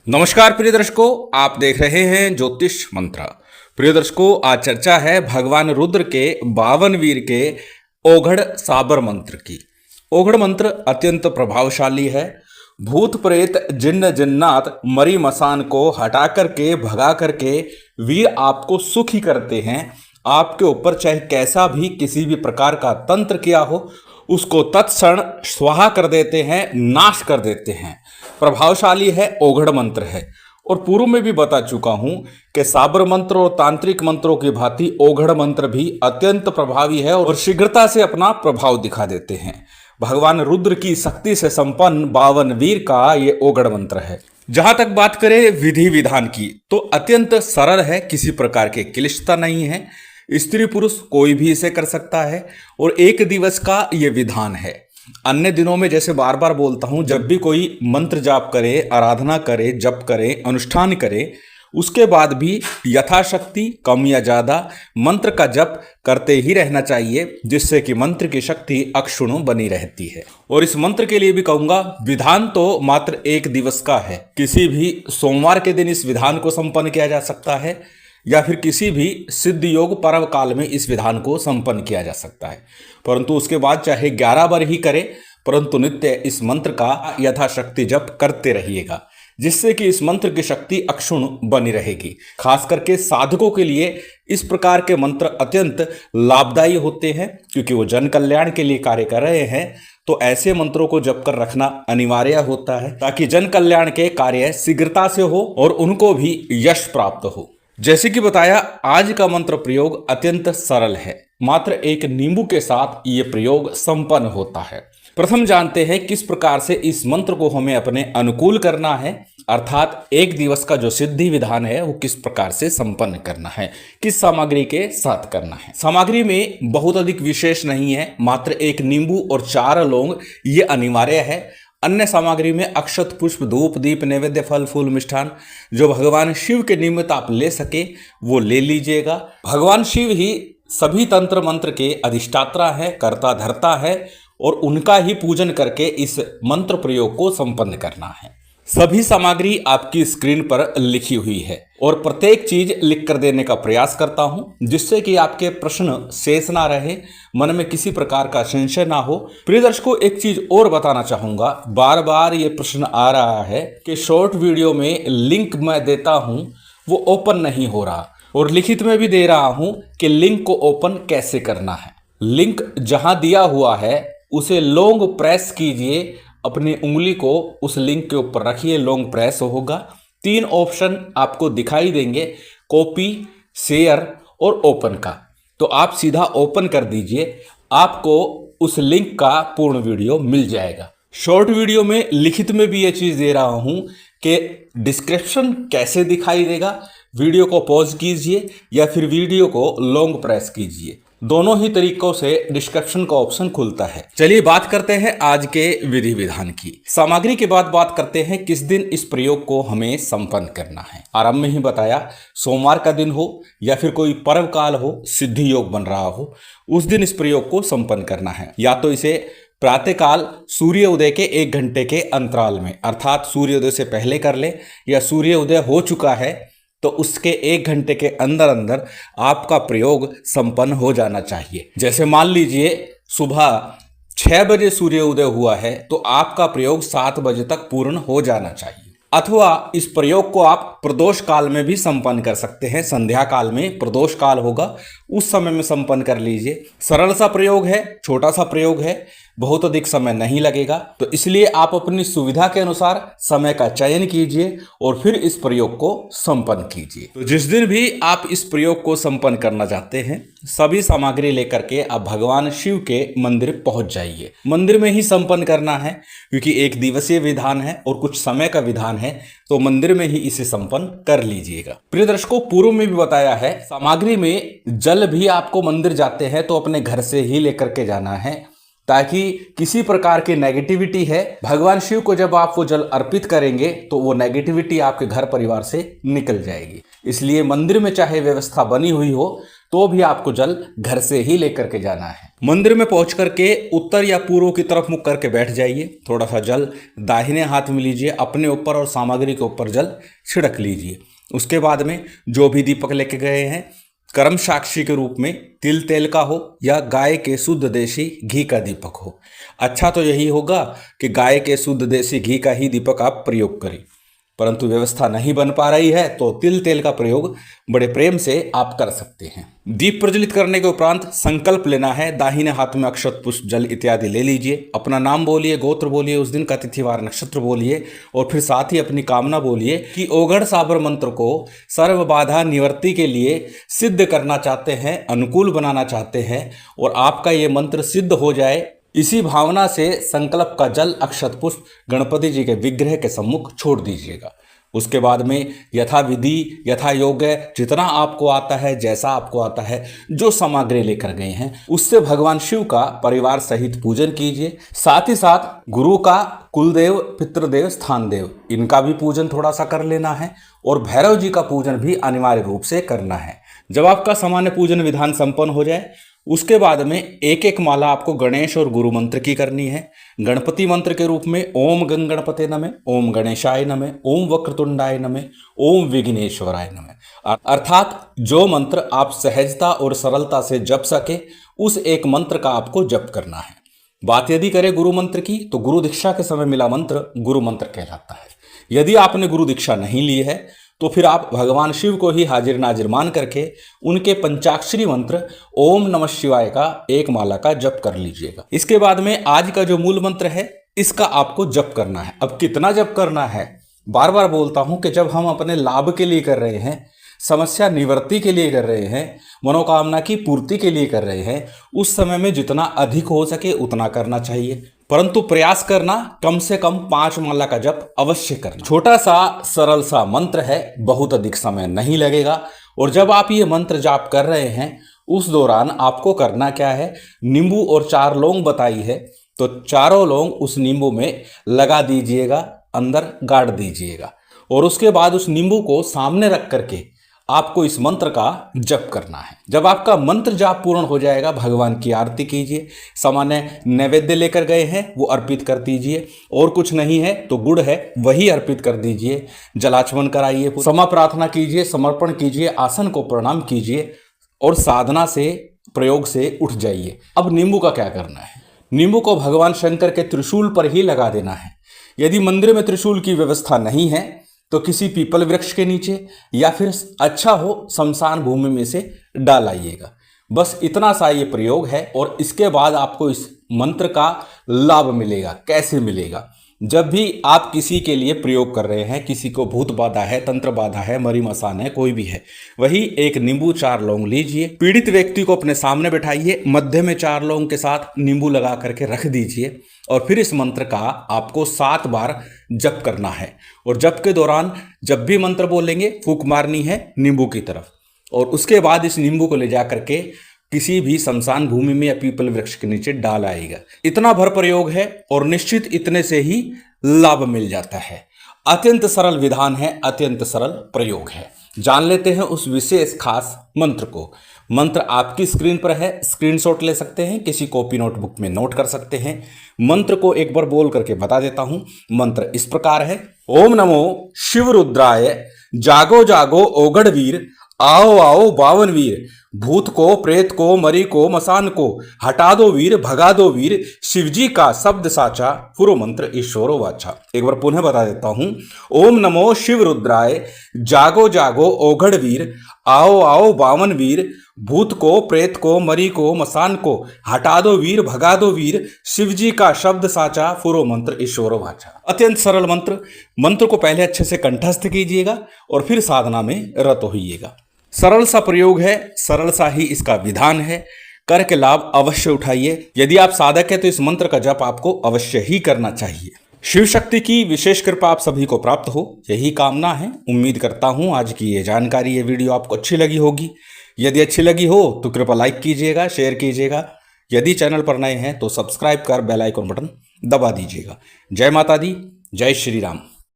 नमस्कार प्रिय दर्शकों, आप देख रहे हैं ज्योतिष मंत्र। प्रिय दर्शकों, आज चर्चा है भगवान रुद्र के 52 वीर के ओघड़ साबर मंत्र की। ओघड़ मंत्र अत्यंत प्रभावशाली है। भूत प्रेत जिन्न जिन्नात मरी मसान को हटा करके भगा करके वीर आपको सुखी करते हैं। आपके ऊपर चाहे कैसा भी किसी भी प्रकार का तंत्र किया हो उसको तत्क्षण स्वाहा कर देते हैं, नाश कर देते हैं। प्रभावशाली है, ओघड़ मंत्र है। और पूर्व में भी बता चुका हूं कि साबर मंत्र और तांत्रिक मंत्रों की भांति ओघड़ मंत्र भी अत्यंत प्रभावी है और शीघ्रता से अपना प्रभाव दिखा देते हैं। भगवान रुद्र की शक्ति से संपन्न 52 वीर का ये ओघड़ मंत्र है। जहां तक बात करें विधि विधान की, तो अत्यंत सरल है, किसी प्रकार की क्लिष्टता नहीं है। स्त्री पुरुष कोई भी इसे कर सकता है और एक दिवस का ये विधान है। अन्य दिनों में जैसे बार बार बोलता हूं, जब भी कोई मंत्र जाप करे, आराधना करे, जप करे, अनुष्ठान करे, उसके बाद भी यथाशक्ति कम या ज़्यादा मंत्र का जप करते ही रहना चाहिए, जिससे कि मंत्र की शक्ति अक्षुण्ण बनी रहती है। और इस मंत्र के लिए भी कहूँगा, विधान तो मात्र एक दिवस का है। किसी भी सोमवार के दिन इस विधान को संपन्न किया जा सकता है या फिर किसी भी सिद्ध योग पर्व काल में इस विधान को संपन्न किया जा सकता है। परंतु उसके बाद चाहे 11 बार ही करें, परंतु नित्य इस मंत्र का यथाशक्ति जप करते रहिएगा, जिससे कि इस मंत्र की शक्ति अक्षुण्ण बनी रहेगी। खास करके साधकों के लिए इस प्रकार के मंत्र अत्यंत लाभदायी होते हैं, क्योंकि वो जन कल्याण के लिए कार्य कर रहे हैं। तो ऐसे मंत्रों को जप कर रखना अनिवार्य होता है, ताकि जन कल्याण के कार्य शीघ्रता से हो और उनको भी यश प्राप्त हो। जैसे कि बताया, आज का मंत्र प्रयोग अत्यंत सरल है। मात्र एक नींबू के साथ ये प्रयोग संपन्न होता है। प्रथम जानते हैं किस प्रकार से इस मंत्र को हमें अपने अनुकूल करना है, अर्थात एक दिवस का जो सिद्धि विधान है वो किस प्रकार से संपन्न करना है, किस सामग्री के साथ करना है। सामग्री में बहुत अधिक विशेष नहीं है, मात्र एक नींबू और 4 लौंग ये अनिवार्य है। अन्य सामग्री में अक्षत, पुष्प, धूप, दीप, नैवेद्य, फल फूल, मिष्ठान जो भगवान शिव के निमित्त आप ले सके वो ले लीजिएगा। भगवान शिव ही सभी तंत्र मंत्र के अधिष्ठाता है, कर्ता धर्ता है, और उनका ही पूजन करके इस मंत्र प्रयोग को संपन्न करना है। सभी सामग्री आपकी स्क्रीन पर लिखी हुई है और प्रत्येक चीज लिख कर देने का प्रयास करता हूं, जिससे कि आपके प्रश्न शेष ना रहे, मन में किसी प्रकार का संशय ना हो। प्रिय दर्शकों, एक चीज और बताना चाहूंगा, बार बार ये प्रश्न आ रहा है कि शॉर्ट वीडियो में लिंक मैं देता हूं वो ओपन नहीं हो रहा, और लिखित में भी दे रहा हूं कि लिंक को ओपन कैसे करना है। लिंक जहां दिया हुआ है उसे लॉन्ग प्रेस कीजिए, अपनी उंगली को उस लिंक के ऊपर रखिए, लॉन्ग प्रेस होगा। 3 ऑप्शन आपको दिखाई देंगे, कॉपी, शेयर और ओपन का। तो आप सीधा ओपन कर दीजिए, आपको उस लिंक का पूर्ण वीडियो मिल जाएगा। शॉर्ट वीडियो में लिखित में भी ये चीज़ दे रहा हूं कि डिस्क्रिप्शन कैसे दिखाई देगा। वीडियो को पॉज कीजिए या फिर वीडियो को लॉन्ग प्रेस कीजिए, दोनों ही तरीकों से डिस्क्रिप्शन का ऑप्शन खुलता है। चलिए बात करते हैं आज के विधि विधान की। सामग्री के बाद बात करते हैं किस दिन इस प्रयोग को हमें संपन्न करना है। आरंभ में ही बताया, सोमवार का दिन हो या फिर कोई पर्व काल हो, सिद्धि योग बन रहा हो, उस दिन इस प्रयोग को संपन्न करना है। या तो इसे प्रातःकाल सूर्य उदय के 1 घंटे के अंतराल में, अर्थात सूर्योदय से पहले कर ले, या सूर्य उदय हो चुका है तो उसके 1 घंटे के अंदर अंदर आपका प्रयोग संपन्न हो जाना चाहिए। जैसे मान लीजिए सुबह 6 बजे सूर्य उदय हुआ है तो आपका प्रयोग 7 बजे तक पूर्ण हो जाना चाहिए। अथवा इस प्रयोग को आप प्रदोष काल में भी संपन्न कर सकते हैं। संध्या काल में प्रदोष काल होगा, उस समय में संपन्न कर लीजिए। सरल सा प्रयोग है, छोटा सा प्रयोग है, बहुत अधिक समय नहीं लगेगा। तो इसलिए आप अपनी सुविधा के अनुसार समय का चयन कीजिए और फिर इस प्रयोग को संपन्न कीजिए। तो जिस दिन भी आप इस प्रयोग को संपन्न करना चाहते हैं, सभी सामग्री लेकर के आप भगवान शिव के मंदिर पहुंच जाइए। मंदिर में ही संपन्न करना है, क्योंकि एक दिवसीय विधान है और कुछ समय का विधान है, तो मंदिर में ही इसे संपन्न कर लीजिएगा। प्रिय दर्शकों, पूर्व में भी बताया है, सामग्री में जल भी आपको मंदिर जाते हैं तो अपने घर से ही लेकर के जाना है, ताकि किसी प्रकार की नेगेटिविटी है, भगवान शिव को जब आप वो जल अर्पित करेंगे तो वो नेगेटिविटी आपके घर परिवार से निकल जाएगी। इसलिए मंदिर में चाहे व्यवस्था बनी हुई हो तो भी आपको जल घर से ही लेकर के जाना है। मंदिर में पहुंच करके उत्तर या पूर्व की तरफ मुख करके बैठ जाइए। थोड़ा सा जल दाहिने हाथ में लीजिए, अपने ऊपर और सामग्री के ऊपर जल छिड़क लीजिए। उसके बाद में जो भी दीपक लेके गए हैं, कर्म साक्षी के रूप में तिल तेल का हो या गाय के शुद्ध देसी घी का दीपक हो। अच्छा तो यही होगा कि गाय के शुद्ध देसी घी का ही दीपक आप प्रयोग करें, परंतु व्यवस्था नहीं बन पा रही है तो तिल तेल का प्रयोग बड़े प्रेम से आप कर सकते हैं। दीप प्रज्वलित करने के उपरांत संकल्प लेना है। दाहिने हाथ में अक्षत पुष्प जल इत्यादि ले लीजिए, अपना नाम बोलिए, गोत्र बोलिए, उस दिन का तिथिवार नक्षत्र बोलिए और फिर साथ ही अपनी कामना बोलिए कि ओघड़ साबर मंत्र को सर्व बाधा निवृत्ति के लिए सिद्ध करना चाहते हैं, अनुकूल बनाना चाहते हैं और आपका ये मंत्र सिद्ध हो जाए। इसी भावना से संकल्प का जल अक्षत पुष्प गणपति जी के विग्रह के सम्मुख छोड़ दीजिएगा। उसके बाद में यथा विधि यथा योग्य जितना आपको आता है, जैसा आपको आता है, जो सामग्री लेकर गए हैं उससे भगवान शिव का परिवार सहित पूजन कीजिए। साथ ही साथ गुरु का, कुलदेव, पितृदेव, स्थान देव, इनका भी पूजन थोड़ा सा कर लेना है और भैरव जी का पूजन भी अनिवार्य रूप से करना है। जब आपका सामान्य पूजन विधान संपन्न हो जाए उसके बाद में एक एक माला आपको गणेश और गुरु मंत्र की करनी है। गणपति मंत्र के रूप में ओम गंग गणपते नमः, ओम गणेशाय नमः, ओम वक्रतुंडाय नमः, ओम विघ्नेश्वराय नमः। अर्थात जो मंत्र आप सहजता और सरलता से जप सके उस एक मंत्र का आपको जप करना है। बात यदि करें गुरु मंत्र की तो गुरु दीक्षा के समय मिला मंत्र गुरु मंत्र कहलाता है। यदि आपने गुरु दीक्षा नहीं ली है तो फिर आप भगवान शिव को ही हाजिर नाजिर मान करके उनके पंचाक्षरी मंत्र ओम नमः शिवाय का एक माला का जप कर लीजिएगा। इसके बाद में आज का जो मूल मंत्र है इसका आपको जप करना है। अब कितना जप करना है, बार बार बोलता हूं कि जब हम अपने लाभ के लिए कर रहे हैं, समस्या निवृत्ति के लिए कर रहे हैं, मनोकामना की पूर्ति के लिए कर रहे हैं, उस समय में जितना अधिक हो सके उतना करना चाहिए, परंतु प्रयास करना कम से कम 5 माला का जप अवश्य करना। छोटा सा सरल सा मंत्र है, बहुत अधिक समय नहीं लगेगा। और जब आप ये मंत्र जाप कर रहे हैं उस दौरान आपको करना क्या है, नींबू और 4 लौंग बताई है तो चारों लौंग उस नींबू में लगा दीजिएगा, अंदर गाड़ दीजिएगा और उसके बाद उस नींबू को सामने रख करके आपको इस मंत्र का जप करना है। जब आपका मंत्र जाप पूर्ण हो जाएगा भगवान की आरती कीजिए। सामान्य नैवेद्य लेकर गए हैं वो अर्पित कर दीजिए और कुछ नहीं है तो गुड़ है वही अर्पित कर दीजिए। जलाचमन कराइए, क्षमा प्रार्थना कीजिए, समर्पण कीजिए, आसन को प्रणाम कीजिए और साधना से प्रयोग से उठ जाइए। अब नींबू का क्या करना है, नींबू को भगवान शंकर के त्रिशूल पर ही लगा देना है। यदि मंदिर में त्रिशूल की व्यवस्था नहीं है तो किसी पीपल वृक्ष के नीचे या फिर अच्छा हो शमशान भूमि में से डाल आइएगा। बस इतना सा ये प्रयोग है और इसके बाद आपको इस मंत्र का लाभ मिलेगा। कैसे मिलेगा, जब भी आप किसी के लिए प्रयोग कर रहे हैं, किसी को भूत बाधा है, तंत्र बाधा है, मरी मसान है, कोई भी है, वही एक नींबू 4 लौंग लीजिए, पीड़ित व्यक्ति को अपने सामने बैठाइए, मध्य में 4 लौंग के साथ नींबू लगा करके रख दीजिए और फिर इस मंत्र का आपको 7 बार जप करना है। और जप के दौरान जब भी मंत्र बोलेंगे फूंक मारनी है नींबू की तरफ और उसके बाद इस नींबू को ले जा करके किसी भी शमशान भूमि में या पीपल वृक्ष के नीचे डाल आएगा। इतना भर प्रयोग है और निश्चित इतने से ही लाभ मिल जाता है। अत्यंत सरल विधान है, अत्यंत सरल प्रयोग है। जान लेते हैं उस विशेष खास मंत्र को। मंत्र आपकी स्क्रीन पर है, स्क्रीनशॉट ले सकते हैं, किसी कॉपी नोटबुक में नोट कर सकते हैं। मंत्र को एक बार बोल करके बता देता हूं। मंत्र इस प्रकार है, ओम नमो शिव रुद्राय, जागो जागो ओघड़ वीर, आओ आओ बावन वीर, भूत को, प्रेत को, मरी को, मसान को, हटा दो वीर, भगा दो वीर, शिवजी का शब्द साचा, पुरो मंत्र ईश्वरो वाचा। एक बार पुनः बता देता हूं। ओम नमो शिव रुद्राय, जागो जागो ओघड़ वीर, आओ आओ बावन वीर, भूत को, प्रेत को, मरी को, मसान को, हटा दो वीर, भगा दो वीर, शिवजी का शब्द साचा, पुरो मंत्र ईश्वरो वाचा। अत्यंत सरल मंत्र। मंत्र को पहले अच्छे से कंठस्थ कीजिएगा और फिर साधना में रत होइएगा। सरल सा प्रयोग है, सरल सा ही इसका विधान है। करके लाभ अवश्य उठाइए। यदि आप साधक हैं तो इस मंत्र का जप आपको अवश्य ही करना चाहिए। शिव शक्ति की विशेष कृपा आप सभी को प्राप्त हो, यही कामना है। उम्मीद करता हूं आज की ये जानकारी, ये वीडियो आपको अच्छी लगी होगी। यदि अच्छी लगी हो तो कृपया लाइक कीजिएगा, शेयर कीजिएगा। यदि चैनल पर नए हैं तो सब्सक्राइब कर बेल आइकन बटन दबा दीजिएगा। जय माता दी, जय श्री राम।